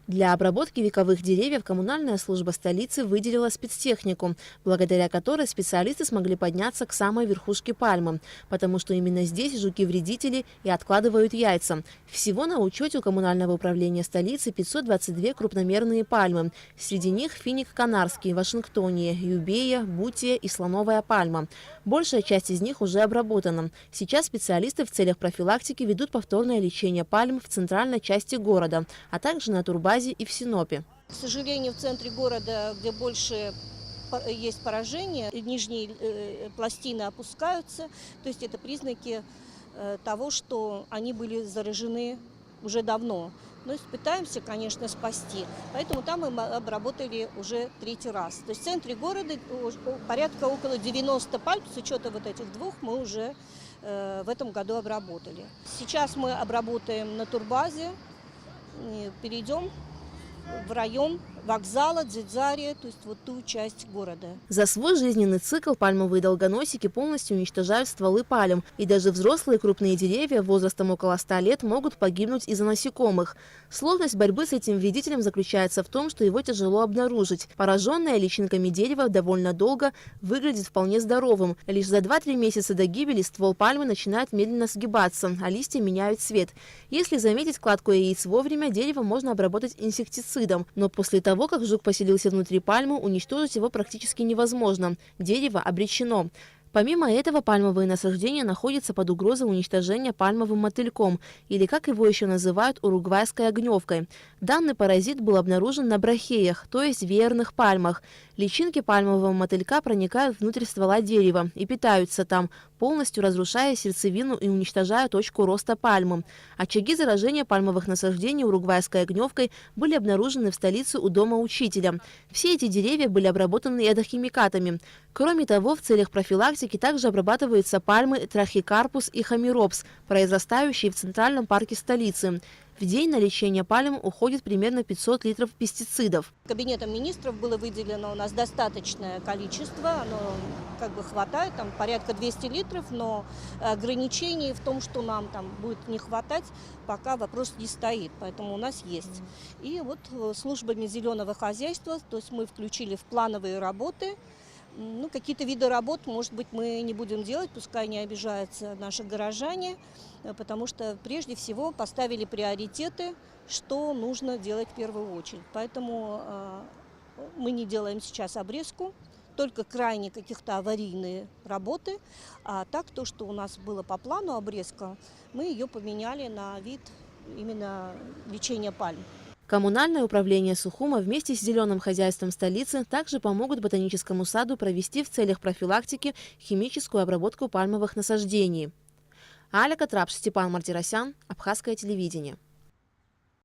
Для обработки вековых деревьев коммунальная служба столицы выделила спецтехнику, благодаря которой специалисты смогли подняться к самой верхушке пальмы, потому что именно здесь жуки-вредители и откладывают яйца. Всего на учете у коммунального управления столицы 522 крупномерные пальмы. Среди них финик канарский, Вашингтония, юбея, бутия и слоновая пальма. Большая часть из них уже обработана. Сейчас специалисты в целях профилактики ведут повторное лечение пальм в центральной части города, а также на турбазе и в Синопе. К сожалению, в центре города, где больше есть поражения, нижние пластины опускаются, то есть это признаки того, что они были заражены уже давно. Но пытаемся, конечно, спасти. Поэтому там мы обработали уже 3-й раз. То есть в центре города порядка около 90 пальм, с учетом вот этих двух, мы уже в этом году обработали. Сейчас мы обработаем на турбазе, перейдем в район вокзала, Дзидзария, то есть вот ту часть города. За свой жизненный цикл пальмовые долгоносики полностью уничтожают стволы пальм, и даже взрослые крупные деревья возрастом около 100 лет могут погибнуть из-за насекомых. Сложность борьбы с этим вредителем заключается в том, что его тяжело обнаружить. Пораженное личинками дерево довольно долго выглядит вполне здоровым. Лишь за 2-3 месяца до гибели ствол пальмы начинает медленно сгибаться, а листья меняют цвет. Если заметить кладку яиц вовремя, дерево можно обработать инсектицидом, но после того, как жук поселился внутри пальмы, уничтожить его практически невозможно. Дерево обречено. Помимо этого, пальмовые насаждения находятся под угрозой уничтожения пальмовым мотыльком, или, как его еще называют, уругвайской огневкой. Данный паразит был обнаружен на брахеях, то есть веерных пальмах. Личинки пальмового мотылька проникают внутрь ствола дерева и питаются там, полностью разрушая сердцевину и уничтожая точку роста пальмы. Очаги заражения пальмовых насаждений уругвайской огневкой были обнаружены в столице у дома учителя. Все эти деревья были обработаны ядохимикатами. Кроме того, в целях профилактики также обрабатываются пальмы трахикарпус и хамиропс, произрастающие в Центральном парке столицы. В день на лечение пальм уходит примерно 500 литров пестицидов. Кабинетом министров было выделено у нас достаточное количество, оно хватает, там порядка 200 литров, но ограничений в том, что нам там будет не хватать, пока вопрос не стоит, поэтому у нас есть. И вот службами зеленого хозяйства, то есть мы включили в плановые работы. Какие-то виды работ, может быть, мы не будем делать, пускай не обижаются наши горожане, потому что прежде всего поставили приоритеты, что нужно делать в первую очередь. Поэтому мы не делаем сейчас обрезку, только крайне каких-то аварийные работы. А так, то, что у нас было по плану обрезка, мы ее поменяли на вид именно лечения пальм. Коммунальное управление Сухума вместе с зеленым хозяйством столицы также помогут ботаническому саду провести в целях профилактики химическую обработку пальмовых насаждений. Аля Катрапш, Степан Мартиросян, Абхазское телевидение.